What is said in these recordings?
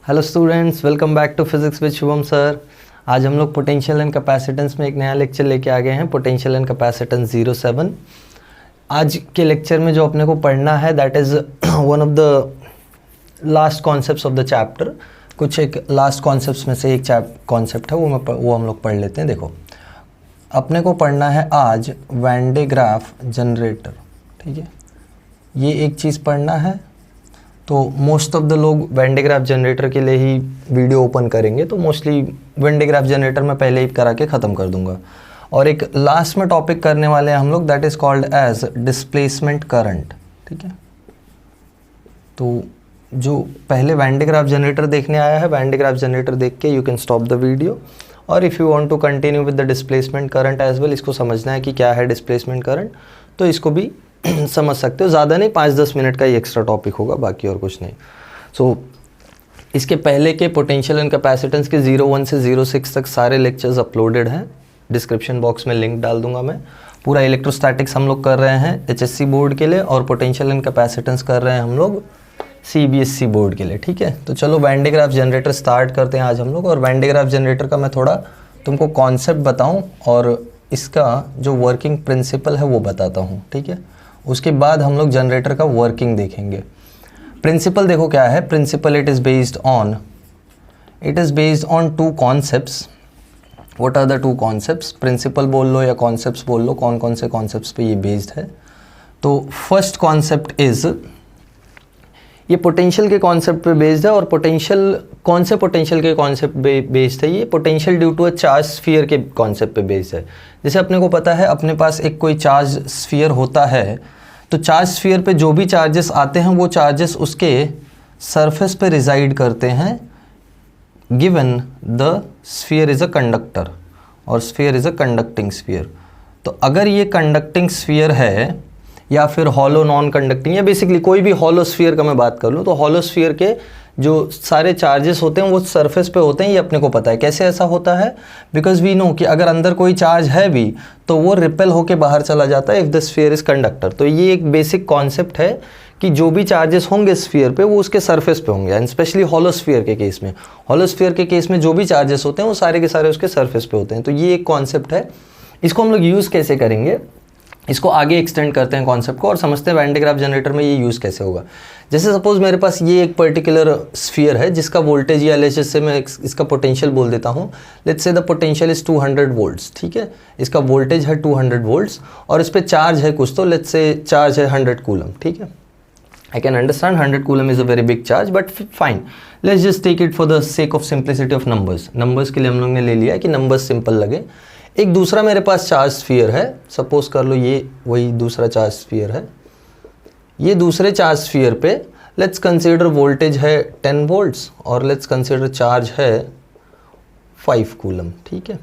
Hello students, welcome back to physics with Shubham sir. आज हम लोग पोटेंशियल एंड कैपेसिटेंस में एक नया लेक्चर लेके आ गए हैं, पोटेंशियल एंड कैपेसिटेंस 07। आज के लेक्चर में जो अपने को पढ़ना है that is one of the last concepts of the chapter. कुछ एक लास्ट कॉन्सेप्ट्स में से एक कॉन्सेप्ट है वो हम लोग पढ़ लेते हैं। देखो, अपने को पढ़ना है आज वैन डे ग्राफ जनरेटर, ठीक है। ये एक चीज़ पढ़ना है। तो मोस्ट ऑफ द लोग वैन डे ग्राफ जनरेटर के लिए ही वीडियो ओपन करेंगे, तो mostly Van de Graaff generator मैं पहले ही करा के ख़त्म कर दूंगा। और एक लास्ट में टॉपिक करने वाले हैं हम लोग, that is called as displacement current, ठीक है। तो जो पहले वैन डे ग्राफ जनरेटर देखने आया है, वैन डे ग्राफ जनरेटर देख के you can stop the video. और if you want to continue with the displacement current as well, इसको समझना है कि क्या है डिस्प्लेसमेंट करंट, तो इसको भी समझ सकते हो। ज़्यादा नहीं, 5-10 मिनट का ही एक्स्ट्रा टॉपिक होगा, बाकी और कुछ नहीं। सो इसके पहले के पोटेंशियल एंड कैपेसिटेंस के 01 से 06 तक सारे लेक्चर्स अपलोडेड हैं। डिस्क्रिप्शन बॉक्स में लिंक डाल दूंगा मैं। पूरा इलेक्ट्रोस्टैटिक्स हम लोग कर रहे हैं HSC बोर्ड के लिए, और पोटेंशियल एंड कैपेसिटेंस कर रहे हैं हम लोग CBSE बोर्ड के लिए, ठीक है। तो चलो Van de Graaff generator start करते हैं आज हम लोग। और वैन डे ग्राफ जनरेटर का मैं थोड़ा तुमको कॉन्सेप्ट बताऊँ और इसका जो वर्किंग प्रिंसिपल है वो बताता हूँ, ठीक है। उसके बाद हम लोग जनरेटर का वर्किंग देखेंगे। प्रिंसिपल देखो क्या है। Principle it is based on two concepts. What are the two concepts? Principle बोल लो या कॉन्सेप्ट्स बोल लो, कौन कौन से कॉन्सेप्ट्स पे ये बेस्ड है। तो फर्स्ट कॉन्सेप्ट इज़, ये पोटेंशियल के कॉन्सेप्ट पे बेस्ड है। और पोटेंशियल कौन से पोटेंशियल के कॉन्सेप्ट पे बेस्ड है? ये potential due to a charge sphere के कॉन्सेप्ट पे बेस्ड है। जैसे अपने को पता है, अपने पास एक कोई चार्ज स्फीयर होता है, तो चार्ज स्फीयर पे जो भी चार्जेस आते हैं वो चार्जेस उसके सरफेस पे रिजाइड करते हैं, given the sphere is a conductor और sphere is a conducting sphere. तो अगर ये कंडक्टिंग स्फीयर है या फिर हॉलो नॉन कंडक्टिंग, या बेसिकली कोई भी हॉलो स्फीयर का मैं बात कर लूँ, तो हॉलो स्फीयर के जो सारे चार्जेस होते हैं वो सरफेस पे होते हैं। ये अपने को पता है। कैसे ऐसा होता है? बिकॉज वी नो कि अगर अंदर कोई चार्ज है भी तो वो रिपेल होके बाहर चला जाता है if the sphere is conductor. तो ये एक बेसिक कॉन्सेप्ट है कि जो भी चार्जेस होंगे स्फीयर पे वो उसके सरफेस पे होंगे। एंड स्पेशली हॉलो स्फीयर के केस में, हॉलो स्फीयर के केस में जो भी चार्जेस होते हैं वो सारे के सारे उसके सरफेस पे होते हैं। तो ये एक कॉन्सेप्ट है। इसको हम लोग यूज़ कैसे करेंगे, इसको आगे एक्सटेंड करते हैं कॉन्सेप्ट को और समझते हैं वैन डे ग्राफ जनरेटर में ये यूज़ कैसे होगा। जैसे सपोज मेरे पास ये एक पर्टिकुलर स्फीयर है जिसका वोल्टेज, या लेट्स से मैं इसका पोटेंशियल बोल देता हूँ। Let's say the potential is 200 volts, ठीक है। इसका वोल्टेज है 200 वोल्ट्स और इस पर चार्ज है कुछ, तो लेट्स से चार्ज है 100 कूलम, ठीक है। I can understand 100 coulomb is a very big charge, but fine, let's just take it for the sake of simplicity of numbers के लिए हम लोग ने ले लिया है कि नंबर्स सिंपल लगे। एक दूसरा मेरे पास चार्ज स्फीयर है, सपोज कर लो ये वही दूसरा चार्ज स्फीयर है। ये दूसरे चार्ज स्फीयर पे लेट्स कंसीडर वोल्टेज है 10 वोल्ट्स और लेट्स कंसीडर चार्ज है 5 कूलम, ठीक है।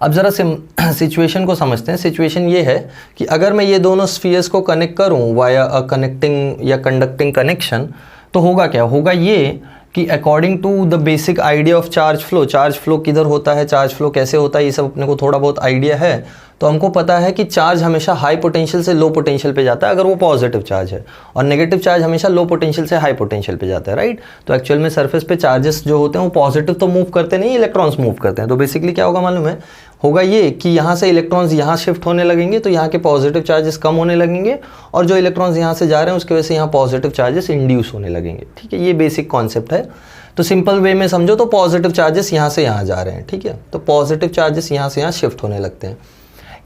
अब ज़रा सिचुएशन को समझते हैं। सिचुएशन ये है कि अगर मैं ये दोनों स्फीयर्स को कनेक्ट करूँ वाया अ कनेक्टिंग या कंडक्टिंग कनेक्शन, तो होगा क्या? होगा ये कि according to the basic idea of charge flow किधर होता है, चार्ज फ्लो कैसे होता है, ये सब अपने को थोड़ा बहुत आइडिया है। तो हमको पता है कि चार्ज हमेशा हाई पोटेंशियल से लो पोटेंशियल पे जाता है अगर वो पॉजिटिव चार्ज है, और नेगेटिव चार्ज हमेशा लो पोटेंशियल से हाई पोटेंशियल पे जाता है, राइट। तो एक्चुअल में सरफेस पे चार्जेस जो होते हैं वो पॉजिटिव तो मूव करते नहीं, इलेक्ट्रॉन्स मूव करते हैं। तो बेसिकली क्या होगा मालूम है? होगा ये कि यहाँ से इलेक्ट्रॉन्स यहाँ शिफ्ट होने लगेंगे, तो यहाँ के पॉजिटिव चार्जेस कम होने लगेंगे, और जो इलेक्ट्रॉन्स यहाँ से जा रहे हैं उसकी वजह से यहाँ पॉजिटिव चार्जेस इंड्यूस होने लगेंगे, ठीक है। ये बेसिक कॉन्सेप्ट है। तो सिंपल वे में समझो तो पॉजिटिव चार्जेस यहाँ से यहाँ जा रहे हैं, ठीक है। तो पॉजिटिव चार्जेस यहाँ से यहाँ शिफ्ट होने लगते हैं।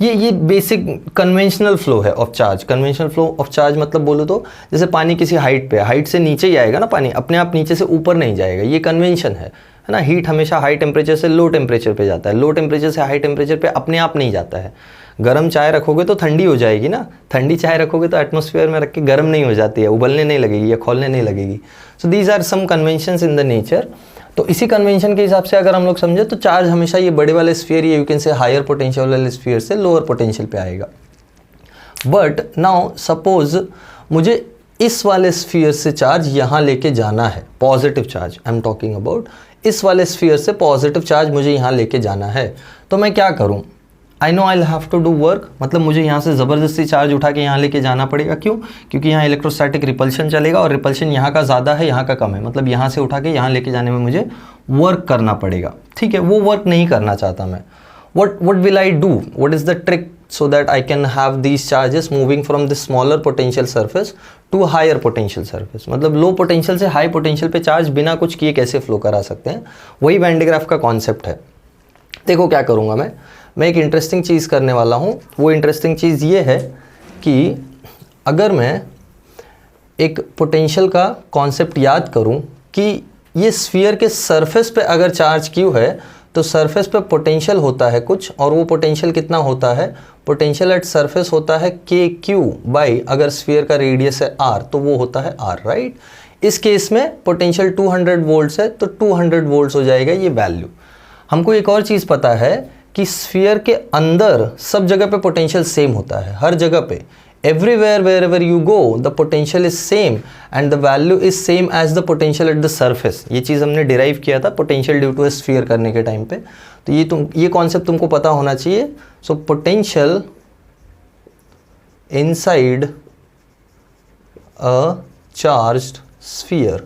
ये बेसिक कन्वेंशनल फ्लो है of charge. Conventional flow of charge मतलब बोलो तो जैसे पानी किसी हाइट पे है, हाइट से नीचे ही आएगा ना पानी, अपने आप नीचे से ऊपर नहीं जाएगा। ये कन्वेंशन है ना। हीट हमेशा हाई टेम्परेचर से लो टेम्परेचर पे जाता है, लो टेम्परेचर से हाई टेम्परेचर पे अपने आप नहीं जाता है। गर्म चाय रखोगे तो ठंडी हो जाएगी ना, ठंडी चाय रखोगे तो एटमॉस्फेयर में रख के गर्म नहीं हो जाती है, उबलने नहीं लगेगी या खोलने नहीं लगेगी। So these are some conventions in the nature. तो इसी कन्वेंशन के हिसाब से अगर हम लोग समझे तो चार्ज हमेशा ये बड़े वाले स्फीयर, ये you can say higher potential वाले स्फीयर से लोअर पोटेंशियल पे आएगा। बट नाउ सपोज मुझे इस वाले स्फीयर से चार्ज यहाँ लेके जाना है, positive charge I am talking about, इस वाले स्फीयर से पॉजिटिव चार्ज मुझे यहाँ लेके जाना है। तो मैं क्या करूँ? I know I have to do work, मतलब मुझे यहाँ से ज़बरदस्ती चार्ज उठा के यहाँ लेके जाना पड़ेगा। क्यों? क्योंकि यहाँ इलेक्ट्रोस्टैटिक रिपल्शन चलेगा और रिपल्शन यहाँ का ज़्यादा है, यहाँ का कम है, मतलब यहाँ से उठा के यहाँ लेके जाने में मुझे वर्क करना पड़ेगा। ठीक है, वो वर्क नहीं करना चाहता मैं। what will I do? What is the trick so that I can have these charges moving from the smaller potential surface to higher potential surface? मतलब लो पोटेंशियल से हाई पोटेंशियल पे चार्ज बिना कुछ किए कैसे फ्लो करा सकते हैं, वही वैन डे ग्राफ का कॉन्सेप्ट है। देखो क्या करूँगा मैं एक इंटरेस्टिंग चीज़ करने वाला हूँ। वो इंटरेस्टिंग चीज़ ये है कि अगर मैं एक पोटेंशियल का कॉन्सेप्ट याद करूँ कि ये स्फीयर के सरफेस पे अगर चार्ज क्यू है तो सरफेस पे पोटेंशियल होता है कुछ, और वो पोटेंशियल कितना होता है, पोटेंशियल एट सरफेस होता है के क्यू बाई, अगर स्फीयर का रेडियस है आर तो वो होता है आर, राइट। इस केस में पोटेंशियल 200 वोल्ट्स है तो 200 वोल्ट्स हो जाएगा ये वैल्यू। हमको एक और चीज़ पता है कि स्फीयर के अंदर सब जगह पे पोटेंशियल सेम होता है, हर जगह पे, everywhere wherever you go the potential is same and the value is same as the potential at the surface। ये चीज़ हमने डिराइव किया था potential due to a sphere करने के टाइम पे, तो ये कॉन्सेप्ट तुमको पता होना चाहिए। So potential inside a charged sphere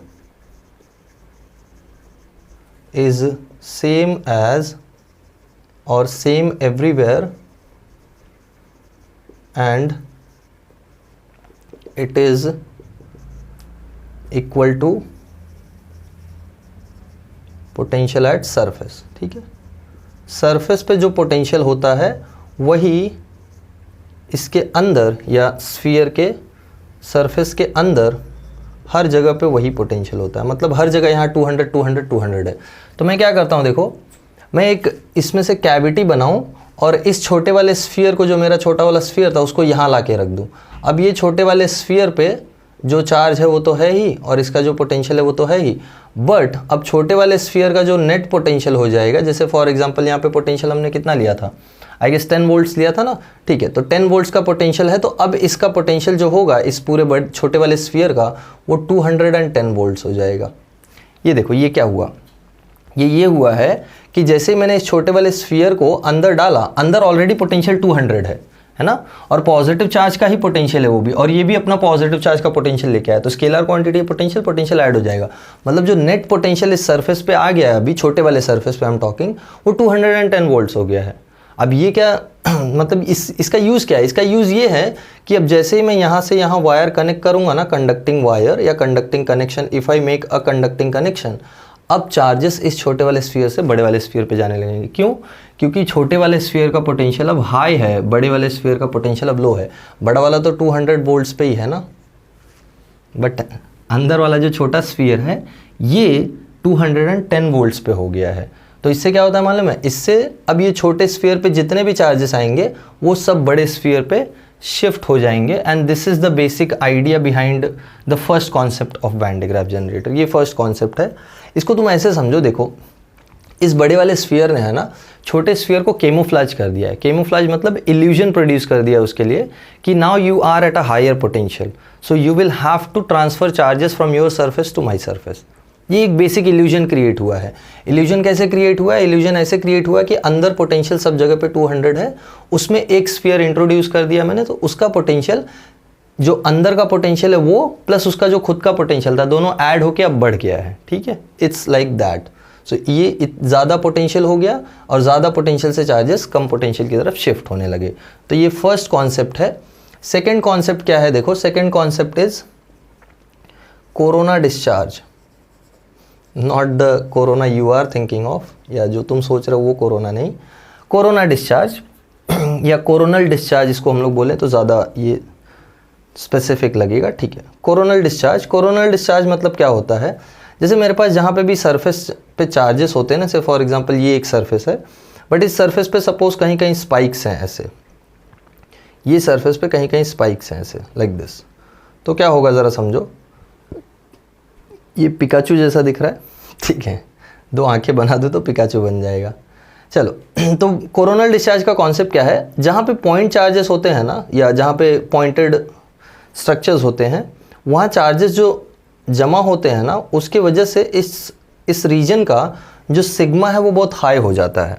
is same as or same everywhere and it is equal to potential at surface. ठीक है, सरफेस पे जो पोटेंशियल होता है वही इसके अंदर या स्फीयर के सरफेस के अंदर हर जगह पे वही पोटेंशियल होता है, मतलब हर जगह यहाँ 200 200 200 है। तो मैं क्या करता हूँ, देखो मैं एक इसमें से कैविटी बनाऊँ और इस छोटे वाले स्फीयर को, जो मेरा छोटा वाला स्फीयर था, उसको यहाँ ला के रख दूँ। अब ये छोटे वाले स्फीयर पे जो चार्ज है वो तो है ही और इसका जो पोटेंशियल है वो तो है ही, बट अब छोटे वाले स्फीयर का जो नेट पोटेंशियल हो जाएगा, जैसे फॉर एग्जांपल यहाँ पे पोटेंशियल हमने कितना लिया था, आई गेस 10 वोल्ट्स लिया था ना। ठीक है, तो 10 वोल्ट्स का पोटेंशियल है, तो अब इसका पोटेंशियल जो होगा इस पूरे छोटे वाले स्फीयर का वो 210 वोल्ट्स हो जाएगा। ये देखो ये क्या हुआ, ये हुआ है कि जैसे मैंने इस छोटे वाले स्फीयर को अंदर डाला, अंदर ऑलरेडी पोटेंशियल 200 है ना, और पॉजिटिव चार्ज का ही पोटेंशियल है वो भी, और ये भी अपना पॉजिटिव चार्ज का पोटेंशियल लेके आया, तो स्केलर क्वांटिटी पोटेंशियल ऐड हो जाएगा। मतलब जो नेट पोटेंशियल इस सरफेस पे आ गया है, अभी छोटे वाले सरफेस पे हम टॉकिंग, वो 210 वोल्ट्स हो गया है। अब ये क्या मतलब इसका यूज़ क्या है, इसका यूज़ ये है कि अब जैसे ही मैं यहाँ से यहाँ वायर कनेक्ट करूँगा ना, कंडक्टिंग वायर या conducting connection, if I make a conducting connection, अब चार्जेस इस छोटे वाले स्फीयर से बड़े वाले स्फीयर पे जाने लगेंगे। क्यों? क्योंकि छोटे वाले स्फीयर का पोटेंशियल अब हाई है, बड़े वाले स्फीयर का पोटेंशियल अब लो है। बड़ा वाला तो 200 वोल्ट्स पे ही है ना, बट अंदर वाला जो छोटा स्फीयर है ये 210 वोल्ट्स पे हो गया है। तो इससे क्या होता है मालूम है, इससे अब ये छोटे स्फीयर पे जितने भी चार्जेस आएंगे वो सब बड़े स्फीयर पे शिफ्ट हो जाएंगे। And this is the basic idea behind the first concept of Van de Graaff generator. ये फर्स्ट कॉन्सेप्ट है। इसको तुम ऐसे समझो, देखो इस बड़े वाले स्फीयर ने है ना छोटे स्फीयर को केमोफ्लाज कर दिया है। केमोफ्लाज मतलब इल्यूजन प्रोड्यूस कर दिया उसके लिए कि now you are at a higher potential, so you will have to transfer charges from your surface to my surface. ये एक बेसिक इल्यूजन क्रिएट हुआ है। इल्यूजन कैसे क्रिएट हुआ है? इल्यूजन ऐसे क्रिएट हुआ कि अंदर पोटेंशियल सब जगह पे 200 है, उसमें एक स्फीयर इंट्रोड्यूस कर दिया मैंने, तो उसका पोटेंशियल, जो अंदर का पोटेंशियल है वो प्लस उसका जो खुद का पोटेंशियल था, दोनों ऐड होके अब बढ़ गया है। ठीक है, इट्स लाइक दैट। सो ये ज़्यादा पोटेंशियल हो गया और ज़्यादा पोटेंशियल से चार्जेस कम पोटेंशियल की तरफ शिफ्ट होने लगे। तो ये फर्स्ट कॉन्सेप्ट है। सेकेंड कॉन्सेप्ट क्या है? देखो second concept is corona discharge, not the corona you are thinking of, या जो तुम सोच रहे हो वो कोरोना नहीं। कोरोना डिस्चार्ज या कोरोनल डिस्चार्ज इसको हम लोग बोले तो ज़्यादा ये स्पेसिफिक लगेगा। ठीक है, कोरोनल डिस्चार्ज। कोरोनल डिस्चार्ज मतलब क्या होता है, जैसे मेरे पास जहाँ पे भी सरफेस पे चार्जेस होते हैं ना, से फॉर एग्जांपल ये एक सरफेस है, बट इस सरफेस पे सपोज कहीं कहीं स्पाइक्स हैं ऐसे, ये सरफेस पे कहीं कहीं स्पाइक्स हैं ऐसे लाइक दिस, तो क्या होगा ज़रा समझो, ये पिकाचू जैसा दिख रहा है। ठीक है, दो आंखें बना दो तो पिकाचू बन जाएगा। चलो, तो कोरोनल डिस्चार्ज का कॉन्सेप्ट क्या है, जहाँ पे पॉइंट चार्जेस होते हैं ना, या जहाँ पे पॉइंटेड स्ट्रक्चर्स होते हैं, वहाँ चार्जेस जो जमा होते हैं ना, उसके वजह से इस रीजन का जो सिग्मा है वो बहुत हाई हो जाता है।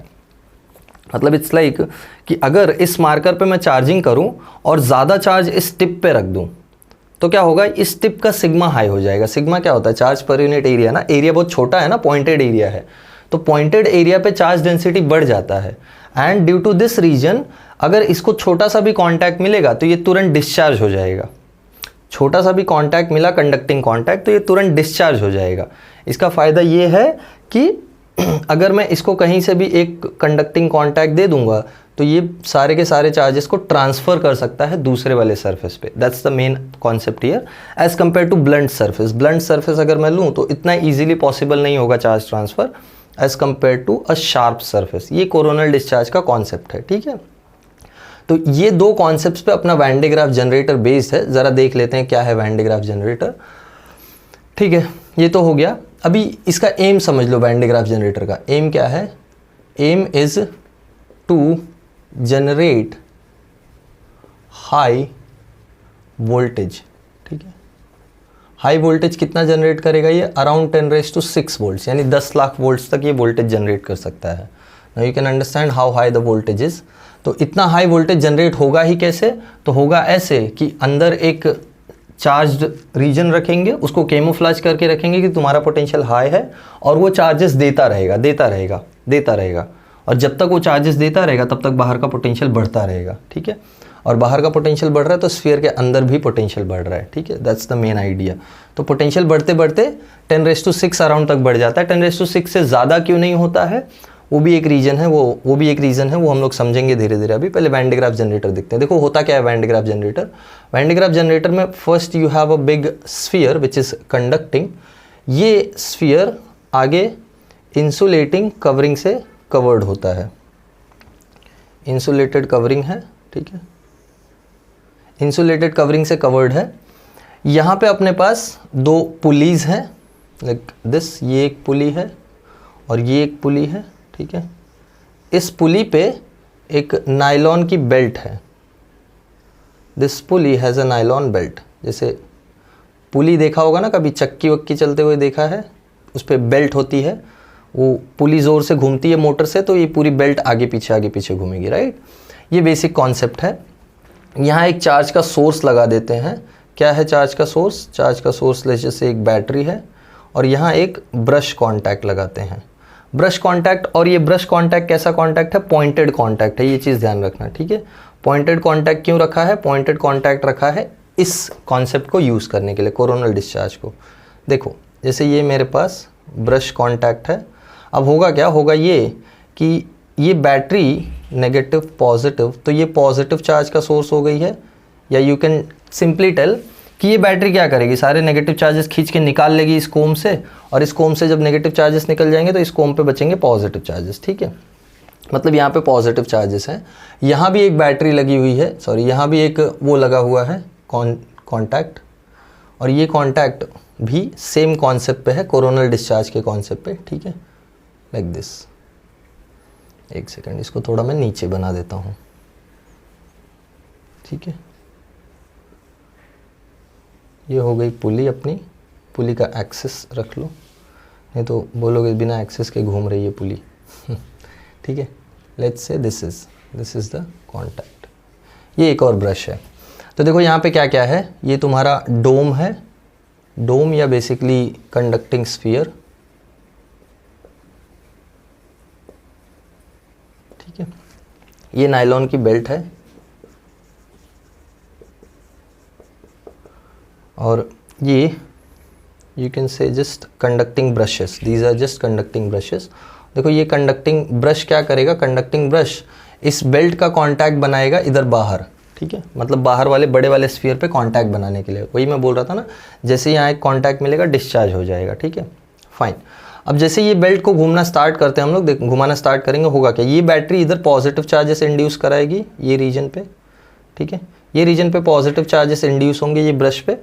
मतलब इट्स लाइक कि अगर इस मार्कर पे मैं चार्जिंग करूं और ज़्यादा चार्ज इस टिप पे रख दूं तो क्या होगा, इस टिप का सिग्मा हाई हो जाएगा। सिग्मा क्या होता है, चार्ज पर यूनिट एरिया ना, एरिया बहुत छोटा है ना, पॉइंटेड एरिया है, तो पॉइंटेड एरिया पे चार्ज डेंसिटी बढ़ जाता है। And due to this reason अगर इसको छोटा सा भी कॉन्टैक्ट मिलेगा तो ये तुरंत डिस्चार्ज हो जाएगा। छोटा सा भी कॉन्टैक्ट मिला, कंडक्टिंग कॉन्टैक्ट, तो ये तुरंत डिस्चार्ज हो जाएगा। इसका फ़ायदा ये है कि अगर मैं इसको कहीं से भी एक कंडक्टिंग कॉन्टैक्ट दे दूंगा तो ये सारे के सारे चार्जेस को ट्रांसफ़र कर सकता है दूसरे वाले सरफेस पे। That's the main concept here as compare to blunt surface. Blunt surface अगर मैं लूँ तो इतना ईजिली पॉसिबल नहीं होगा charge transfer as compare to a sharp surface. ये कोरोनल डिस्चार्ज का कॉन्सेप्ट है, ठीक है। तो ये दो कॉन्सेप्ट्स पे अपना Van de Graaff generator based है। ज़रा देख लेते हैं क्या है वैन डे ग्राफ जनरेटर, ठीक है। ये तो हो गया। अभी इसका एम समझ लो, वैन डे ग्राफ जनरेटर का एम क्या है। Aim is to generate high voltage, ठीक है। हाई वोल्टेज कितना जनरेट करेगा ये, अराउंड 10⁶ वोल्ट्स, यानी 10 लाख वोल्ट्स तक ये वोल्टेज जनरेट कर सकता है। Now you can understand how high the voltage is. तो इतना हाई वोल्टेज जनरेट होगा ही कैसे, तो होगा ऐसे कि अंदर एक चार्ज्ड रीजन रखेंगे, उसको कैमोफ्लेज करके रखेंगे कि तुम्हारा पोटेंशियल हाई है, और वो चार्जेस देता रहेगा देता रहेगा देता रहेगा, और जब तक वो चार्जेस देता रहेगा तब तक बाहर का पोटेंशियल बढ़ता रहेगा, ठीक है। और बाहर का पोटेंशियल बढ़ रहा है तो स्फीयर के अंदर भी पोटेंशियल बढ़ रहा है, ठीक है। That's the main idea. तो पोटेंशियल बढ़ते बढ़ते 10⁶ अराउंड तक बढ़ जाता है। 10⁶ से ज़्यादा क्यों नहीं होता है, वो भी एक रीज़न है, वो भी एक रीज़न है, वो हम लोग समझेंगे धीरे धीरे। अभी पहले वैन डे ग्राफ जनरेटर देखते हैं। देखो होता क्या है Van de Graaff generator. Van de Graaff generator में first you have a big sphere which is conducting. ये स्फीयर आगे इंसुलेटिंग कवरिंग से कवर्ड होता है, इंसुलेटेड कवरिंग है, ठीक है। इंसुलेटेड कवरिंग से कवर्ड है। यहाँ पे अपने पास दो पुलीज हैं लाइक दिस, ये एक पुली है और ये एक पुली है, ठीक है। इस पुली पे एक नायलॉन की बेल्ट है। This pulley has a nylon belt. जैसे पुली देखा होगा ना कभी, चक्की वक्की चलते हुए देखा है, उस पर बेल्ट होती है, वो पुली ज़ोर से घूमती है मोटर से, तो ये पूरी बेल्ट आगे पीछे घूमेगी, राइट। ये बेसिक कॉन्सेप्ट है। यहाँ एक चार्ज का सोर्स लगा देते हैं। क्या है चार्ज का सोर्स, चार्ज का सोर्स जैसे एक बैटरी है, और यहाँ एक ब्रश कॉन्टैक्ट लगाते हैं। ब्रश कॉन्टैक्ट, और ये ब्रश कॉन्टैक्ट कैसा कॉन्टैक्ट है, पॉइंटेड कॉन्टैक्ट है, ये चीज़ ध्यान रखना, ठीक है। पॉइंटेड कॉन्टैक्ट क्यों रखा है, पॉइंटेड कॉन्टैक्ट रखा है इस कॉन्सेप्ट को यूज़ करने के लिए, कोरोनल डिस्चार्ज को। देखो जैसे ये मेरे पास ब्रश कॉन्टैक्ट है, अब होगा क्या, होगा ये कि ये बैटरी नेगेटिव पॉजिटिव, तो ये पॉजिटिव चार्ज का सोर्स हो गई है, या यू कैन सिंपली टेल कि ये बैटरी क्या करेगी, सारे नेगेटिव चार्जेस खींच के निकाल लेगी इस कोम से, और इस कोम से जब नेगेटिव चार्जेस निकल जाएंगे तो इस कोम पे बचेंगे पॉजिटिव चार्जेस, ठीक है। मतलब यहाँ पे पॉजिटिव चार्जेस हैं। यहाँ भी एक बैटरी लगी हुई है, सॉरी यहाँ भी एक वो लगा हुआ है कॉन्टैक्ट, और ये कॉन्टैक्ट भी सेम कॉन्सेप्ट पे है, कोरोनल डिस्चार्ज के कॉन्सेप्ट पे, ठीक है, लाइक दिस। एक सेकंड, इसको थोड़ा मैं नीचे बना देता हूँ, ठीक है। ये हो गई पुली अपनी, पुली का एक्सिस रख लो, नहीं तो बोलोगे बिना एक्सिस के घूम रही है पुली, ठीक है। Let's say this is the contact. ये एक और ब्रश है। तो देखो यहाँ पे क्या क्या है, ये तुम्हारा डोम है, डोम या बेसिकली कंडक्टिंग स्फीयर, ठीक है। ये नायलॉन की बेल्ट है, और ये you can say just conducting brushes, these are just conducting brushes. देखो ये कंडक्टिंग ब्रश क्या करेगा, कंडक्टिंग ब्रश इस बेल्ट का कांटेक्ट बनाएगा इधर बाहर, ठीक है, मतलब बाहर वाले बड़े वाले स्फीयर पे कांटेक्ट बनाने के लिए। वही मैं बोल रहा था ना, जैसे यहाँ एक कांटेक्ट मिलेगा डिस्चार्ज हो जाएगा, ठीक है, फाइन। अब जैसे ये बेल्ट को घूमना स्टार्ट करते हैं हम लोग, घुमाना स्टार्ट करेंगे, होगा क्या, ये बैटरी इधर पॉजिटिव चार्जेस इंड्यूस कराएगी ये रीजन पे, ठीक है, ये रीजन पे पॉजिटिव चार्जेस इंड्यूस होंगे ये ब्रश पे।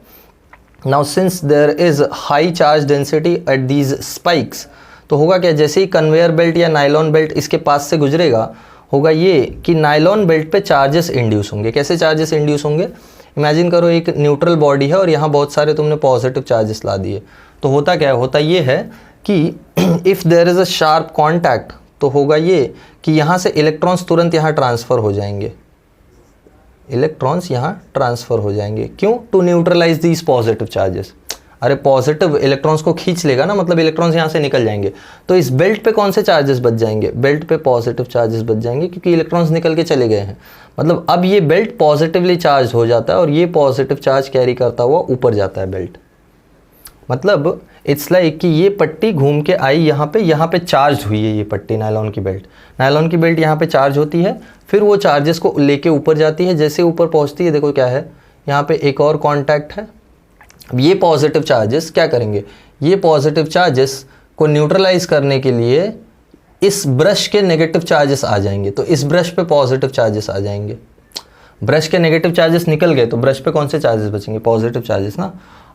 Now since there is high charge density at these spikes, तो होगा क्या, जैसे ही कन्वेयर बेल्ट या नायलॉन बेल्ट इसके पास से गुजरेगा, होगा ये कि नायलॉन बेल्ट पे चार्जेस इंड्यूस होंगे। कैसे चार्जेस इंड्यूस होंगे, इमेजिन करो एक न्यूट्रल बॉडी है और यहाँ बहुत सारे तुमने पॉजिटिव चार्जेस ला दिए, तो होता क्या है, होता ये है कि if there is a sharp contact, तो होगा ये कि यहाँ से इलेक्ट्रॉन्स तुरंत यहाँ ट्रांसफ़र हो जाएंगे, इलेक्ट्रॉन्स यहाँ ट्रांसफ़र हो जाएंगे। क्यों? To neutralize these positive charges. अरे पॉजिटिव इलेक्ट्रॉन्स को खींच लेगा ना, मतलब इलेक्ट्रॉन्स यहाँ से निकल जाएंगे। तो इस बेल्ट पे कौन से चार्जेस बच जाएंगे? बेल्ट पे पॉजिटिव चार्जेस बच जाएंगे, क्योंकि इलेक्ट्रॉन्स निकल के चले गए हैं। मतलब अब ये बेल्ट पॉजिटिवली चार्ज हो जाता है और ये पॉजिटिव चार्ज कैरी करता हुआ ऊपर जाता है बेल्ट। मतलब इट्स लाइक कि ये पट्टी घूम के आई यहाँ पे चार्ज हुई है ये पट्टी, नायलॉन की बेल्ट। नायलॉन की बेल्ट यहाँ पे चार्ज होती है, फिर वो चार्जेस को लेके ऊपर जाती है। जैसे ऊपर पहुँचती है, देखो क्या है, यहाँ पे एक और कॉन्टैक्ट है। अब ये पॉजिटिव चार्जेस क्या करेंगे? ये पॉजिटिव चार्जेस को न्यूट्रलाइज करने के लिए इस ब्रश के नेगेटिव चार्जेस आ जाएंगे। तो इस ब्रश पे पॉजिटिव चार्जेस आ जाएंगे। ब्रश के नेगेटिव चार्जेस निकल गए तो ब्रश पे कौन से चार्जेस बचेंगे? पॉजिटिव चार्जेस ना।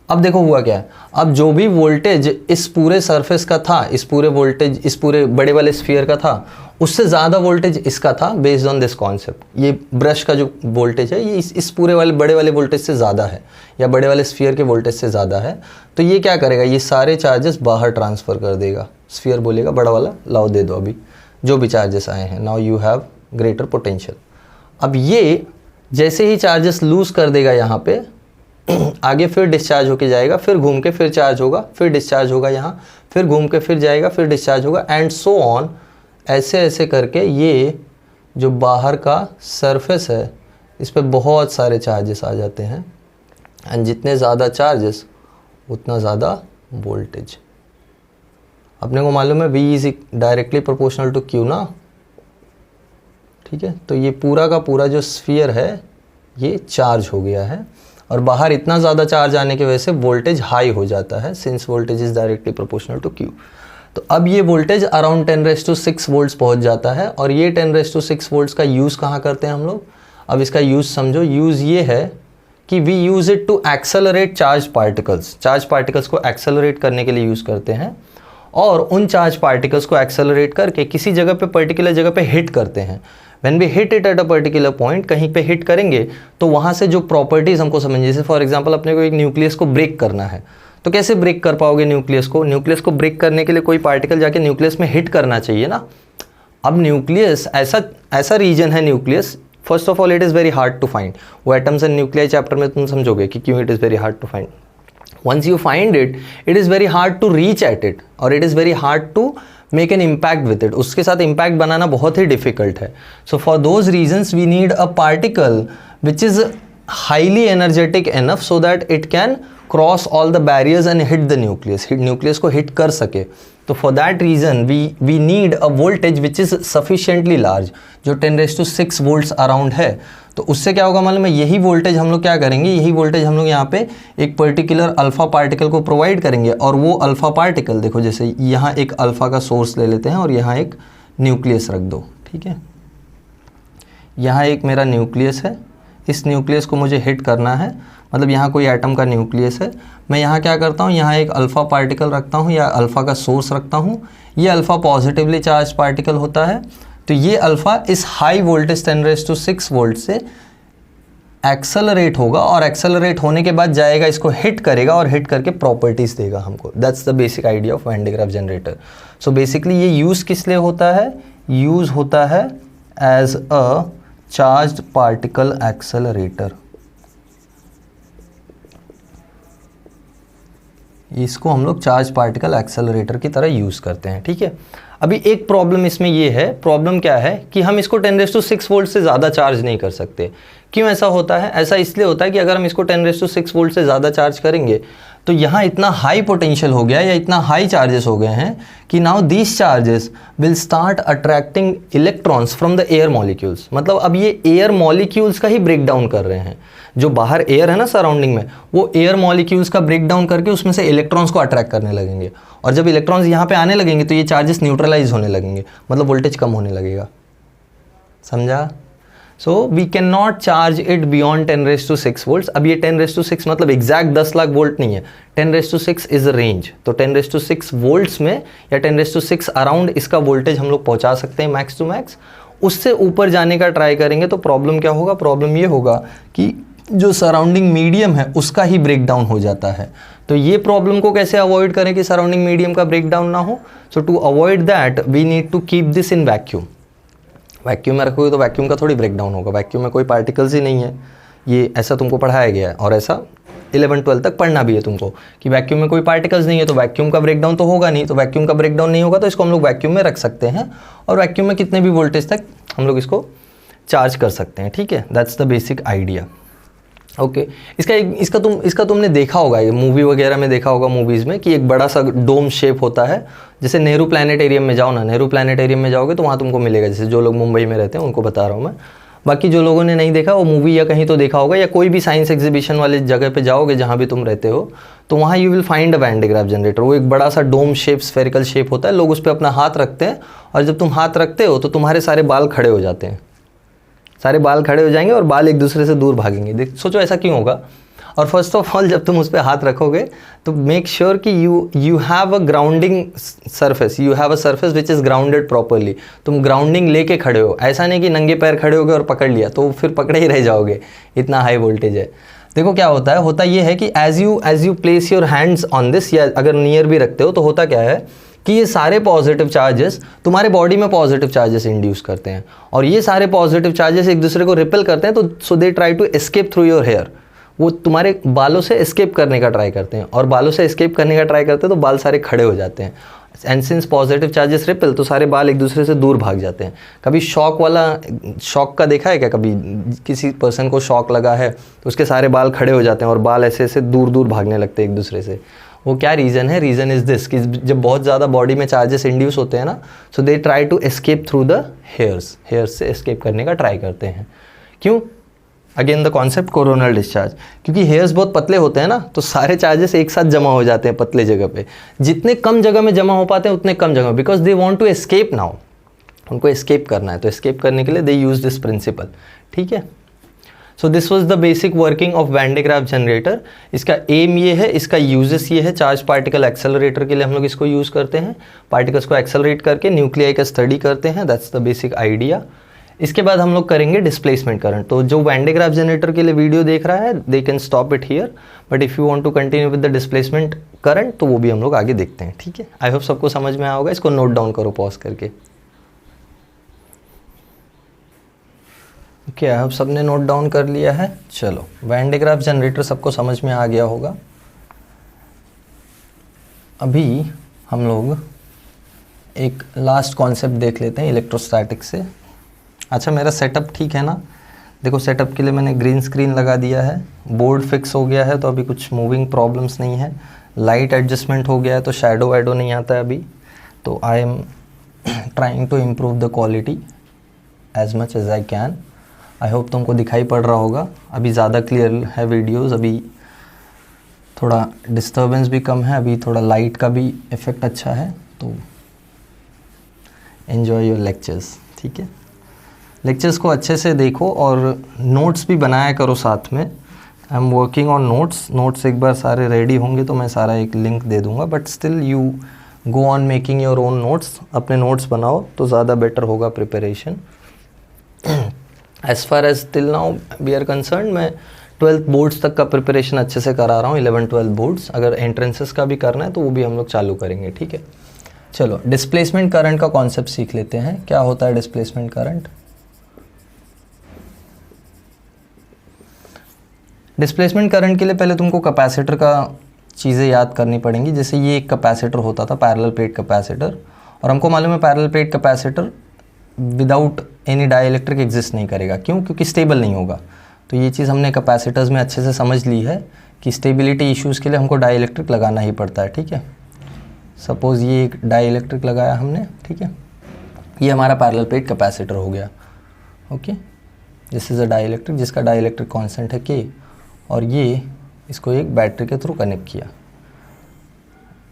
अब देखो हुआ क्या है, अब जो भी वोल्टेज इस पूरे सरफेस का था, इस पूरे वोल्टेज इस पूरे बड़े वाले स्फीयर का था, उससे ज़्यादा वोल्टेज इसका था बेस्ड ऑन दिस कॉन्सेप्ट। ये ब्रश का जो वोल्टेज है ये इस पूरे वाले बड़े वाले वोल्टेज से ज़्यादा है, या बड़े वाले स्फीयर के वोल्टेज से ज़्यादा है। तो ये क्या करेगा? ये सारे चार्जेस बाहर ट्रांसफ़र कर देगा। स्फीयर बोलेगा बड़ा वाला लाओ दे दो अभी जो भी चार्जेस आए हैं, now you have greater potential. अब ये जैसे ही चार्जेस लूज़ कर देगा यहाँ पे, आगे फिर डिस्चार्ज होके जाएगा, फिर घूम के फिर चार्ज होगा, फिर डिस्चार्ज होगा यहाँ, फिर घूम के फिर जाएगा, फिर डिस्चार्ज होगा, एंड सो ऑन। ऐसे ऐसे करके ये जो बाहर का सरफेस है इस पे बहुत सारे चार्जेस आ जाते हैं, एंड जितने ज़्यादा चार्जेस उतना ज़्यादा वोल्टेज। अपने को मालूम है V is directly proportional to Q ना, ठीक है। तो ये पूरा का पूरा जो स्फीयर है ये चार्ज हो गया है, और बाहर इतना ज़्यादा चार्ज आने की वजह से वोल्टेज हाई हो जाता है, since voltage is directly proportional to Q। तो अब ये वोल्टेज अराउंड 10⁻⁶ वोल्ट्स पहुंच जाता है, और ये 10⁻⁶ वोल्ट्स का यूज़ कहाँ करते हैं हम लोग? अब इसका यूज़ समझो। यूज़ ये है कि we use it to accelerate charge particles. Charge particles को एक्सेलरेट करने के लिए यूज़ करते हैं, और उन चार्ज पार्टिकल्स को एक्सेलरेट करके किसी जगह पे पर्टिकुलर जगह पे हिट करते हैं। When we hit it at a particular point, कहीं पे हिट करेंगे तो वहाँ से जो प्रॉपर्टीज़ हमको समझ, जैसे फॉर एग्जांपल अपने को एक न्यूक्लियस को ब्रेक करना है, तो कैसे ब्रेक कर पाओगे न्यूक्लियस को? न्यूक्लियस को ब्रेक करने के लिए कोई पार्टिकल जाके न्यूक्लियस में हिट करना चाहिए ना। अब न्यूक्लियस ऐसा रीजन है nucleus, first of all it is very hard to find. वो एटम्स एंड न्यूक्लियाई चैप्टर में तुम समझोगे कि क्यों it is very hard to find. Once you find it, it is very hard to reach at it, और it is very hard to make an impact with it। उसके साथ impact बनाना बहुत ही difficult है। So for those reasons we need a particle which is highly energetic enough so that it can cross all the barriers and hit the nucleus, nucleus को hit कर सके। तो for that reason we need a voltage which is sufficiently large, जो 10⁻⁶ volts around है। तो उससे क्या होगा मालूम है? यही वोल्टेज हम लोग क्या करेंगे, यही वोल्टेज हम लोग यहाँ पे एक पर्टिकुलर अल्फ़ा पार्टिकल को प्रोवाइड करेंगे, और वो अल्फ़ा पार्टिकल देखो, जैसे यहाँ एक अल्फ़ा का सोर्स ले लेते हैं और यहाँ एक न्यूक्लियस रख दो, ठीक है। यहाँ एक मेरा न्यूक्लियस है, इस न्यूक्लियस को मुझे हिट करना है, मतलब यहाँ कोई एटम का न्यूक्लियस है। मैं यहाँ क्या करता हूँ, यहाँ एक अल्फ़ा पार्टिकल रखता हूँ या अल्फ़ा का सोर्स रखता हूँ। ये अल्फ़ा पॉजिटिवली चार्ज पार्टिकल होता है, तो ये अल्फ़ा इस हाई वोल्टेज 10⁻⁶ वोल्ट से एक्सेलरेट होगा, और एक्सेलरेट होने के बाद जाएगा, इसको हिट करेगा और हिट करके प्रॉपर्टीज़ देगा हमको। That's the basic idea of Van de Graaff generator. So basically ये यूज़ किस लिए होता है? यूज़ होता है as a charged particle accelerator. इसको हम लोग चार्ज पार्टिकल एक्सेलरेटर की तरह यूज़ करते हैं, ठीक है। अभी एक प्रॉब्लम इसमें ये है, प्रॉब्लम क्या है कि हम इसको 10⁻⁶ वोल्ट से ज़्यादा चार्ज नहीं कर सकते। क्यों ऐसा होता है? ऐसा इसलिए होता है कि अगर हम इसको 10⁻⁶ वोल्ट से ज़्यादा चार्ज करेंगे तो यहाँ इतना हाई पोटेंशियल हो गया या इतना हाई चार्जेस हो गए हैं कि now these charges will start attracting electrons from the air molecules. मतलब अब ये एयर मॉलिक्यूल्स का ही ब्रेक डाउन कर रहे हैं। जो बाहर एयर है ना सराउंडिंग में, वो एयर मॉलिक्यूल्स का ब्रेक डाउन करके उसमें से इलेक्ट्रॉन्स को अट्रैक्ट करने लगेंगे, और जब इलेक्ट्रॉन्स यहाँ पे आने लगेंगे तो ये चार्जेस न्यूट्रलाइज होने लगेंगे, मतलब वोल्टेज कम होने लगेगा। समझा? So we can not charge it beyond 10⁻⁶ volts. अब ये 10⁻⁶ मतलब एग्जैक्ट 10 लाख वोल्ट नहीं है, 10⁻⁶ इज अ रेंज। तो 10⁻⁶ वोल्ट्स में या 10⁻⁶ अराउंड इसका वोल्टेज हम लोग पहुंचा सकते हैं मैक्स टू मैक्स। उससे ऊपर जाने का ट्राई करेंगे तो प्रॉब्लम क्या होगा? प्रॉब्लम ये होगा कि जो सराउंडिंग मीडियम है उसका ही ब्रेक डाउन हो जाता है। तो तो ये प्रॉब्लम को कैसे अवॉइड करें कि सराउंडिंग मीडियम का ब्रेक डाउन ना हो? So to avoid that we need to keep this in vacuum. Vacuum में रखोगे तो वैक्यूम का थोड़ी ब्रेक डाउन होगा, वैक्यूम में कोई पार्टिकल्स ही नहीं है। ये ऐसा तुमको पढ़ाया गया है और ऐसा 11-12 तक पढ़ना भी है तुमको कि वैक्यूम में कोई पार्टिकल्स नहीं है तो वैक्यूम का ब्रेक डाउन तो होगा नहीं। तो वैक्यूम का ब्रेक डाउन नहीं होगा तो इसको हम लोग वैक्यूम में रख सकते हैं और वैक्यूम में कितने भी वोल्टेज तक हम लोग इसको चार्ज कर सकते हैं, ठीक है। That's the basic idea. Okay, इसका तुमने देखा होगा, ये मूवी वगैरह में देखा होगा, मूवीज़ में, कि एक बड़ा सा डोम शेप होता है। जैसे नेहरू प्लानिटेरियम में जाओ ना, नेहरू प्लानिटेरियम में जाओगे तो वहाँ तुमको मिलेगा। जैसे जो लोग मुंबई में रहते हैं उनको बता रहा हूँ मैं, बाकी जो लोगों ने नहीं देखा वो मूवी या कहीं तो देखा होगा, या कोई भी साइंस एग्जीबिशन वाले जगह पे जाओगे जहाँ भी तुम रहते हो तो वहाँ you will find a Van de Graaff generator. वो एक बड़ा सा डोम शेप, स्फेरिकल शेप होता है। लोग उस पर अपना हाथ रखते हैं और जब तुम हाथ रखते हो तो तुम्हारे सारे बाल खड़े हो जाते हैं, सारे बाल खड़े हो जाएंगे और बाल एक दूसरे से दूर भागेंगे। देख सोचो ऐसा क्यों होगा। और फर्स्ट ऑफ ऑल जब तुम उस पर हाथ रखोगे तो मेक श्योर कि you have a grounding surface, you have a surface which is grounded properly. तुम ग्राउंडिंग लेके खड़े हो, ऐसा नहीं कि नंगे पैर खड़े हो गए और पकड़ लिया तो फिर पकड़े ही रह जाओगे, इतना हाई वोल्टेज है। देखो क्या होता ये है कि as you place your hands on this, या अगर नियर भी रखते हो तो होता क्या है कि ये सारे पॉजिटिव चार्जेस तुम्हारे बॉडी में पॉजिटिव चार्जेस इंड्यूस करते हैं और ये सारे पॉजिटिव चार्जेस एक दूसरे को रिपेल करते हैं। तो so they try to escape through your hair. वो तुम्हारे बालों से एस्केप करने का ट्राई करते हैं और बालों से एस्केप करने का ट्राई करते हैं तो बाल सारे खड़े हो जाते हैं। And since positive charges repel तो सारे बाल एक दूसरे से दूर भाग जाते हैं। कभी शॉक का देखा है क्या? कभी किसी पर्सन को शॉक लगा है तो उसके सारे बाल खड़े हो जाते हैं और बाल ऐसे ऐसे दूर दूर भागने लगते हैं एक दूसरे से। वो क्या रीज़न है? रीज़न इज़ दिस कि जब बहुत ज़्यादा बॉडी में चार्जेस इंड्यूस होते हैं ना, so they try to escape through the hairs से एस्केप करने का ट्राई करते हैं। क्यों? Again the concept coronal discharge, क्योंकि हेयर्स बहुत पतले होते हैं ना तो सारे चार्जेस एक साथ जमा हो जाते हैं पतले जगह पे। जितने कम जगह में जमा हो पाते हैं उतने कम जगह, because they want to escape now, उनको एस्केप करना है। तो एस्केप करने के लिए दे यूज दिस प्रिंसिपल, ठीक है। So this was the basic working of Van de Graaff generator. इसका एम ये है, इसका यूजेस ये है, चार्ज पार्टिकल एक्सेलरेटर के लिए हम लोग इसको यूज़ करते हैं। पार्टिकल्स को एक्सेलरेट करके न्यूक्लियाई का स्टडी करते हैं, दैट्स द बेसिक आइडिया। इसके बाद हम लोग करेंगे डिस्प्लेसमेंट करंट। तो जो वैन डे ग्राफ जनरेटर के लिए वीडियो देख रहा है they can stop it here, but if you want to continue with the displacement current तो वो भी हम लोग आगे देखते हैं, ठीक है। आई होप सबको समझ में आया होगा। इसको नोट डाउन करो पॉज करके। ओके, आई होप सबने नोट डाउन कर लिया है। चलो, वैन डे ग्राफ जनरेटर सबको समझ में आ गया होगा। अभी हम लोग एक लास्ट कॉन्सेप्ट देख लेते हैं इलेक्ट्रोस्टैटिक से। अच्छा, मेरा सेटअप ठीक है ना? देखो, सेटअप के लिए मैंने ग्रीन स्क्रीन लगा दिया है, बोर्ड फिक्स हो गया है तो अभी कुछ मूविंग प्रॉब्लम्स नहीं है, लाइट एडजस्टमेंट हो गया है तो शैडो वैडो नहीं आता है अभी। तो I am trying to improve the quality as much as I can. I hope तुमको दिखाई पड़ रहा होगा। अभी ज़्यादा क्लियर है वीडियोज़, अभी थोड़ा डिस्टर्बेंस भी कम है, अभी थोड़ा लाइट का भी इफ़ेक्ट अच्छा है। तो एन्जॉय योर लेक्चर्स, ठीक है। लेक्चर्स को अच्छे से देखो और नोट्स भी बनाया करो साथ में। I am working on notes एक बार सारे रेडी होंगे तो मैं सारा एक लिंक दे दूंगा, but still you go on making your own notes. अपने नोट्स बनाओ तो ज़्यादा बेटर होगा preparation. As far as till now we are concerned, मैं 12th बोर्ड्स तक का प्रिपरेशन अच्छे से करा रहा हूँ, 11-12 बोर्ड्स। अगर एंट्रेंसेस का भी करना है तो वो भी हम लोग चालू करेंगे, ठीक है। चलो, डिस्प्लेसमेंट करंट का कॉन्सेप्ट सीख लेते हैं। क्या होता है डिस्प्लेसमेंट करंट? डिस्प्लेसमेंट करंट के लिए पहले तुमको कैपेसिटर का चीज़ें याद करनी पड़ेंगी। जैसे ये एक कैपेसिटर होता था, पैरेलल प्लेट कैपेसिटर, और हमको मालूम है parallel plate capacitor without any dielectric exist नहीं करेगा। क्यों? क्योंकि स्टेबल नहीं होगा। तो ये चीज़ हमने कैपेसिटर्स में अच्छे से समझ ली है कि स्टेबिलिटी इश्यूज़ के लिए हमको डाइइलेक्ट्रिक लगाना ही पड़ता है, ठीक है। सपोज़ ये एक डाइइलेक्ट्रिक लगाया हमने, ठीक है, ये हमारा पैरेलल प्लेट कैपेसिटर हो गया। Okay, this is a dielectric जिसका डाइइलेक्ट्रिक कांस्टेंट है के, और ये इसको एक बैटरी के थ्रू कनेक्ट किया।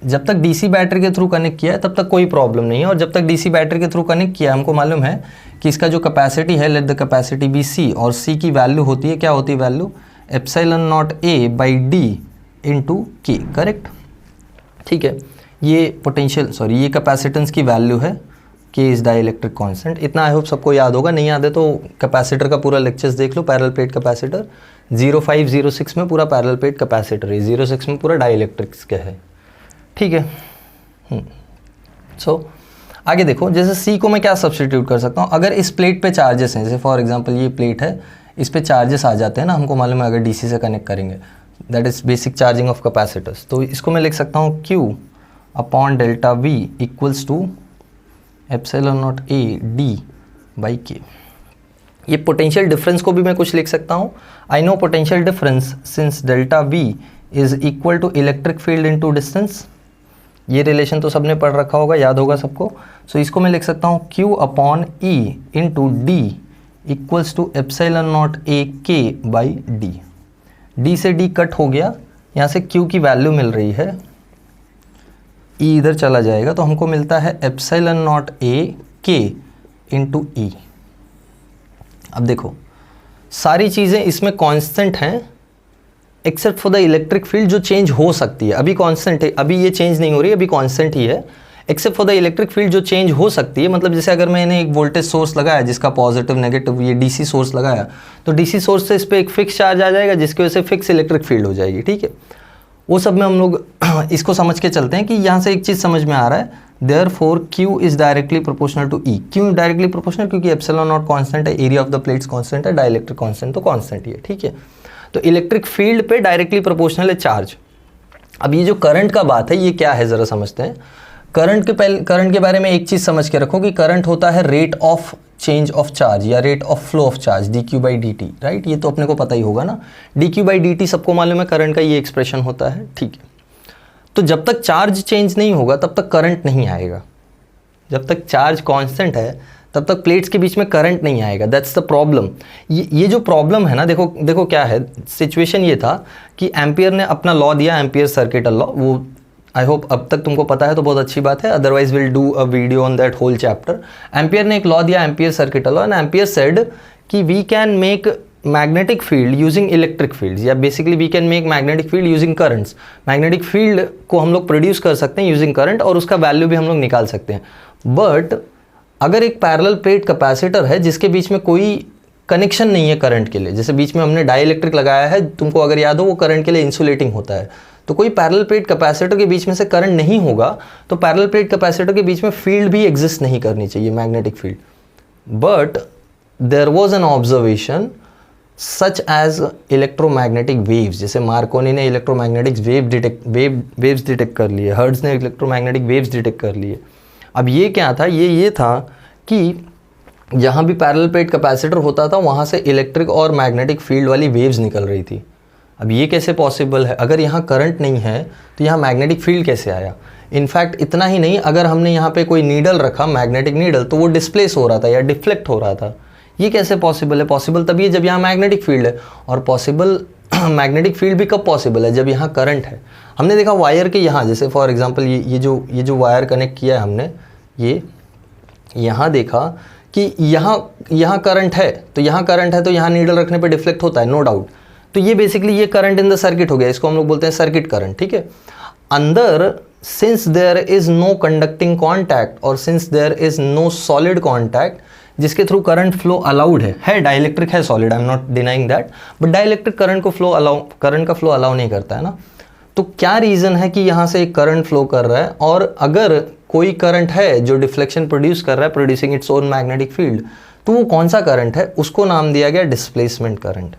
जब तक डीसी बैटरी के थ्रू कनेक्ट किया है तब तक कोई प्रॉब्लम नहीं है, और जब तक डीसी बैटरी के थ्रू कनेक्ट किया हमको मालूम है कि इसका जो कैपेसिटी है, let the capacity be C, और सी की वैल्यू होती है, क्या होती है value? Epsilon naught A by D into K, correct, ठीक है। ये पोटेंशियल ये कैपेसिटेंस की वैल्यू है, के इज डाइलेक्ट्रिक कांस्टेंट। इतना आई होप सबको याद होगा, नहीं याद है तो कैपेसिटर का पूरा लेक्चर्स देख लो, पैरेलल प्लेट कैपेसिटर 0506 में पूरा पैरेलल प्लेट कैपेसिटर है, 06 में पूरा डाइलेक्ट्रिक्स का है, ठीक है। सो आगे देखो, जैसे सी को मैं क्या सब्स्टिट्यूट कर सकता हूँ, अगर इस प्लेट पे चार्जेस हैं, जैसे फॉर एग्जांपल ये प्लेट है, इस पे चार्जेस आ जाते हैं ना, हमको मालूम है अगर डीसी से कनेक्ट करेंगे, that is basic charging of capacitors, तो इसको मैं लिख सकता हूँ Q upon delta V equals to epsilon naught A D by K। ये पोटेंशियल डिफरेंस को भी मैं कुछ लिख सकता हूँ, I know potential difference since delta V is equal to electric field into distance, ये रिलेशन तो सबने पढ़ रखा होगा, याद होगा सबको। सो इसको मैं लिख सकता हूँ Q upon E into D equals to epsilon naught A K by D। D से D कट हो गया, यहाँ से Q की वैल्यू मिल रही है, E इधर चला जाएगा तो हमको मिलता है epsilon naught A K into E। अब देखो सारी चीज़ें इसमें कांस्टेंट हैं except for the electric field जो चेंज हो सकती है, अभी कांस्टेंट है, अभी ये चेंज नहीं हो रही है, अभी कांस्टेंट ही है, except for the electric field जो चेंज हो सकती है। मतलब जैसे अगर मैंने एक वोल्टेज सोर्स लगाया जिसका पॉजिटिव नेगेटिव, ये डीसी सोर्स लगाया, तो डीसी सोर्स से इस पर एक फिक्स चार्ज आ जाएगा जिसकी वजह से फिक्स इलेक्ट्रिक फील्ड हो जाएगी, ठीक है। वो सब में हम लोग इसको समझ के चलते हैं कि यहाँ से एक चीज़ समझ में आ रहा है, therefore Q is directly proportional to E। क्यों डायरेक्टली प्रोपोर्शनल? क्योंकि एप्सिलॉन नॉट कांस्टेंट है, area of the plates constant है, डाइलेक्ट्रिक कांस्टेंट तो कांस्टेंट ही है, ठीक है। तो इलेक्ट्रिक फील्ड पे डायरेक्टली प्रोपोर्शनल है चार्ज। अब ये जो करंट का बात है ये क्या है ज़रा समझते हैं। करंट के बारे में एक चीज़ समझ के रखो कि करंट होता है rate of change of charge या rate of flow of charge, dq by dt, right. ये तो अपने को पता ही होगा ना, dq बाई dt सबको मालूम है, करंट का ये एक्सप्रेशन होता है, ठीक है। तो जब तक चार्ज चेंज नहीं होगा तब तक करंट नहीं आएगा, जब तक चार्ज कांस्टेंट है तब तक प्लेट्स के बीच में करंट नहीं आएगा, दैट्स द प्रॉब्लम। ये जो प्रॉब्लम है ना, देखो क्या है सिचुएशन। ये था कि एम्पियर ने अपना लॉ दिया, एम्पियर सर्किट लॉ, वो आई होप अब तक तुमको पता है तो बहुत अच्छी बात है, otherwise will do a video on that whole chapter. Ampere ने एक लॉ दिया, Ampere circuit law, and Ampere said कि we can make magnetic field using electric field, या basically we can make magnetic field using currents. Magnetic field को हम लोग produce कर सकते हैं यूजिंग करंट और उसका वैल्यू भी हम लोग निकाल सकते हैं। बट अगर एक पैरेलल प्लेट कैपेसिटर है जिसके बीच में कोई कनेक्शन नहीं है करंट के लिए, जैसे बीच में हमने डाइलेक्ट्रिक लगाया है, तुमको अगर याद हो वो करंट के लिए इंसुलेटिंग होता है, तो कोई पैरेलल प्लेट कैपेसिटर के बीच में से करंट नहीं होगा तो पैरेलल प्लेट कैपेसिटर के बीच में फील्ड भी एग्जिस्ट नहीं करनी चाहिए, magnetic field. But there was an observation such as electromagnetic waves, जैसे मार्कोनी ने इलेक्ट्रोमैग्नेटिक वेव्स डिटेक्ट कर लिए, हर्ट्ज ने इलेक्ट्रोमैग्नेटिक वेव्स डिटेक्ट कर लिए। अब ये क्या था, ये था कि जहाँ भी पैरेलल प्लेट कैपेसिटर होता था वहाँ से इलेक्ट्रिक और मैग्नेटिक फील्ड वाली वेव्स निकल रही थी। अब ये कैसे पॉसिबल है? अगर यहाँ करंट नहीं है तो यहाँ मैग्नेटिक फील्ड कैसे आया? इनफैक्ट इतना ही नहीं, अगर हमने यहाँ पे कोई नीडल रखा, मैग्नेटिक नीडल, तो वो डिस्प्लेस हो रहा था या डिफ्लेक्ट हो रहा था। ये कैसे पॉसिबल है? पॉसिबल तभी है जब यहाँ मैग्नेटिक फील्ड है, और पॉसिबल मैग्नेटिक फील्ड भी कब पॉसिबल है? जब यहाँ करंट है। हमने देखा वायर के यहाँ, जैसे फॉर एग्जांपल ये जो वायर कनेक्ट किया है हमने, ये यहाँ देखा कि यहाँ करंट है, तो यहाँ करंट है तो यहाँ नीडल रखने पे डिफ्लेक्ट होता है, नो डाउट। तो ये बेसिकली ये करंट इन द सर्किट हो गया, इसको हम लोग बोलते हैं सर्किट करंट, ठीक है। अंदर since there is no conducting contact और since there is no solid contact जिसके थ्रू करंट फ्लो अलाउड है डाइलेक्ट्रिक है solid, I am not denying that, but dielectric current का फ्लो अलाउ नहीं करता है ना। तो क्या रीज़न है कि यहाँ से एक करंट फ्लो कर रहा है, और अगर कोई करंट है जो डिफ्लेक्शन प्रोड्यूस कर रहा है, producing its own magnetic field, तो वो कौन सा करंट है? उसको नाम दिया गया डिस्प्लेसमेंट करंट,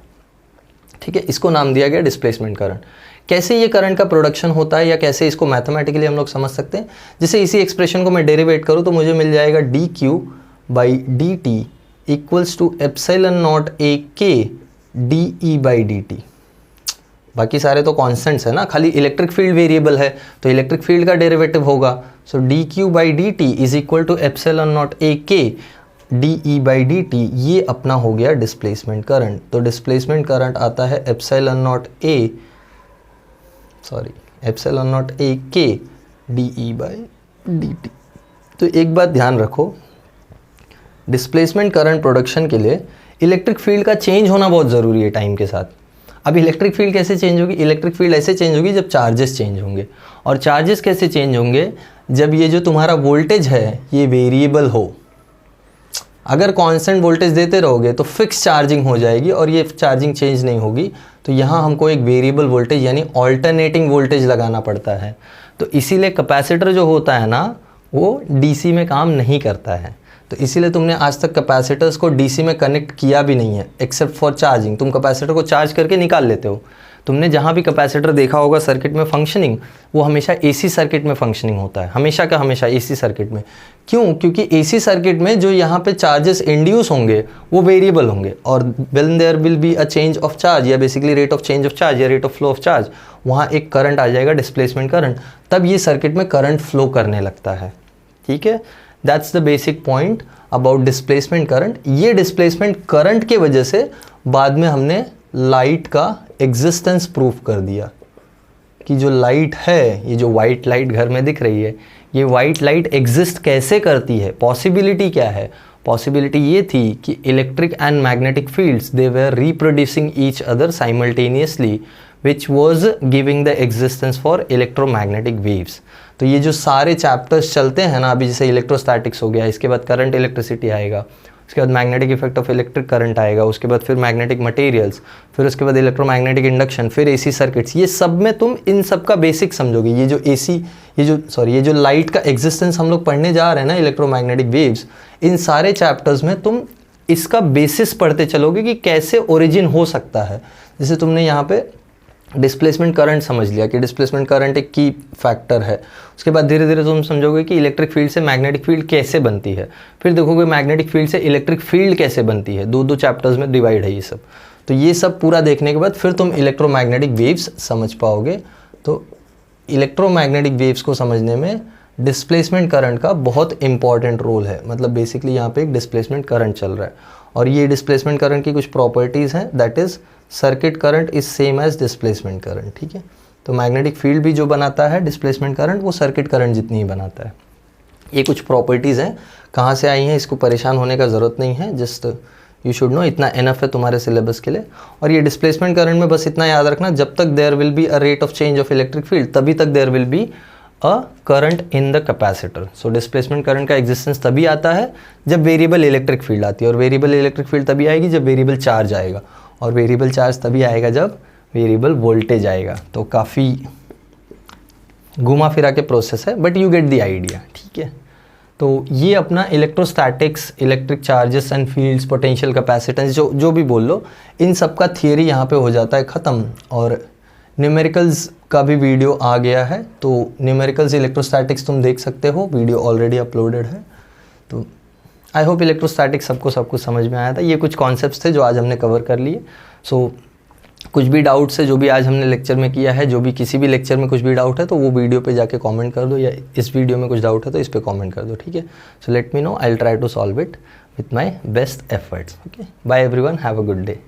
ठीक है। इसको नाम दिया गया डिस्प्लेसमेंट करंट। कैसे ये करंट का प्रोडक्शन होता है या कैसे इसको मैथमेटिकली हम लोग समझ सकते हैं? जैसे इसी एक्सप्रेशन को मैं डेरिवेट करूँ तो मुझे मिल जाएगा dq by dt equals to epsilon naught a k de by dt। बाकी सारे तो कॉन्स्टेंट्स है ना, खाली इलेक्ट्रिक फील्ड वेरिएबल है तो इलेक्ट्रिक फील्ड का डेरिवेटिव होगा। So dq by dt is equal to epsilon naught a k de by dt, ये अपना हो गया डिस्प्लेसमेंट करंट। तो डिस्प्लेसमेंट करंट आता है epsilon naught a k de by dt। तो एक बात ध्यान रखो, डिस्प्लेसमेंट करंट प्रोडक्शन के लिए इलेक्ट्रिक फील्ड का चेंज होना बहुत ज़रूरी है टाइम के साथ। अब इलेक्ट्रिक फील्ड कैसे चेंज होगी? इलेक्ट्रिक फील्ड ऐसे चेंज होगी जब चार्जेस चेंज होंगे, और चार्जेस कैसे चेंज होंगे? जब ये जो तुम्हारा वोल्टेज है ये वेरिएबल हो। अगर कांस्टेंट वोल्टेज देते रहोगे तो फिक्स चार्जिंग हो जाएगी और ये चार्जिंग चेंज नहीं होगी। तो यहाँ हमको एक वेरिएबल वोल्टेज यानी ऑल्टरनेटिंग वोल्टेज लगाना पड़ता है। तो इसीलिए कैपेसिटर जो होता है ना वो डीसी में काम नहीं करता है। तो इसीलिए तुमने आज तक कैपेसिटर्स को डीसी में कनेक्ट किया भी नहीं है एक्सेप्ट फॉर चार्जिंग। तुम कैपेसिटर को चार्ज करके निकाल लेते हो। तुमने जहाँ भी कैपेसिटर देखा होगा सर्किट में फंक्शनिंग, वो हमेशा एसी सर्किट में फंक्शनिंग होता है, हमेशा का हमेशा एसी सर्किट में। क्यों? क्योंकि एसी सर्किट में जो यहाँ पे चार्जेस इंड्यूस होंगे वो वेरिएबल होंगे, और when there will be a change of charge या basically rate of change of charge या rate of flow of charge, वहाँ एक करंट आ जाएगा, डिस्प्लेसमेंट करंट, तब ये सर्किट में करंट फ्लो करने लगता है। ठीक है, that's the basic point about displacement current. ये डिस्प्लेसमेंट करंट के वजह से बाद में हमने लाइट का एग्जिस्टेंस प्रूव कर दिया कि जो लाइट है, ये जो वाइट लाइट घर में दिख रही है, ये वाइट लाइट एग्जिस्ट कैसे करती है, पॉसिबिलिटी क्या है। पॉसिबिलिटी ये थी कि electric and magnetic fields they were reproducing each other simultaneously which was giving the existence for electromagnetic waves. तो ये जो सारे चैप्टर्स चलते हैं ना अभी, जैसे इलेक्ट्रोस्टैटिक्स हो गया, इसके बाद करंट इलेक्ट्रिसिटी आएगा, उसके बाद magnetic effect of electric current आएगा, उसके बाद फिर मैग्नेटिक मटेरियल्स, फिर उसके बाद इलेक्ट्रोमैग्नेटिक इंडक्शन, फिर एसी सर्किट्स, ये सब में तुम इन सब का बेसिक समझोगे। ये जो एसी, ये जो लाइट का एग्जिस्टेंस हम लोग पढ़ने जा रहे हैं ना, इलेक्ट्रोमैग्नेटिक वेव्स, इन सारे चैप्टर्स में तुम इसका बेसिस पढ़ते चलोगे कि कैसे ओरिजिन हो सकता है। जैसे तुमने यहाँ पे डिस्प्लेसमेंट करंट समझ लिया कि डिस्प्लेसमेंट करंट एक की फैक्टर है, उसके बाद धीरे धीरे तुम समझोगे कि इलेक्ट्रिक फील्ड से मैग्नेटिक फील्ड कैसे बनती है, फिर देखोगे मैग्नेटिक फील्ड से इलेक्ट्रिक फील्ड कैसे बनती है। दो चैप्टर्स में डिवाइड है ये सब। तो ये सब पूरा देखने के बाद फिर तुम इलेक्ट्रोमैग्नेटिक वेव्स समझ पाओगे। तो इलेक्ट्रोमैग्नेटिक वेव्स को समझने में डिस्प्लेसमेंट करंट का बहुत इंपॉर्टेंट रोल है। मतलब बेसिकली यहाँ पे एक डिस्प्लेसमेंट करंट चल रहा है और ये डिस्प्लेसमेंट करंट की कुछ प्रॉपर्टीज़ हैं, that is circuit current is same as displacement current. ठीक है, तो मैग्नेटिक फील्ड भी जो बनाता है डिस्प्लेसमेंट करंट, वो सर्किट करंट जितनी ही बनाता है। ये कुछ प्रॉपर्टीज़ हैं, कहाँ से आई हैं इसको परेशान होने का ज़रूरत नहीं है, जस्ट यू शुड नो, इतना इनफ है तुम्हारे सिलेबस के लिए। और ये डिस्प्लेसमेंट करंट में बस इतना याद रखना, जब तक there will be a rate of change of electric field तभी तक there will be a current in the capacitor. So displacement current का एग्जिस्टेंस तभी आता है जब वेरिएबल इलेक्ट्रिक फील्ड आती है, और वेरिएबल इलेक्ट्रिक फील्ड तभी आएगी जब वेरिएबल चार्ज आएगा, और वेरिएबल चार्ज तभी आएगा जब वेरिएबल वोल्टेज आएगा। तो काफ़ी घुमा फिरा के प्रोसेस है, but you get the idea. ठीक है, तो ये अपना electrostatics, electric charges and fields, potential capacitance, जो भी बोल लो, इन सब का थियरी यहाँ पे हो जाता है ख़त्म। और न्यूमेरिकल्स का भी वीडियो आ गया है, तो न्यूमेरिकल्स इलेक्ट्रोस्टैटिक्स तुम देख सकते हो, वीडियो ऑलरेडी अपलोडेड है। तो आई होप इलेक्ट्रोस्टैटिक्स सबको सब कुछ समझ में आया था। ये कुछ कॉन्सेप्ट्स थे जो आज हमने कवर कर लिए। सो कुछ भी डाउट्स है जो भी आज हमने लेक्चर में किया है, जो भी किसी भी लेक्चर में कुछ भी डाउट है तो वो वीडियो पे जाके कमेंट कर दो, या इस वीडियो में कुछ डाउट है तो इस पे कमेंट कर दो। ठीक है, so let me know, I will try to solve it with my best efforts. Okay, bye everyone, have a good day.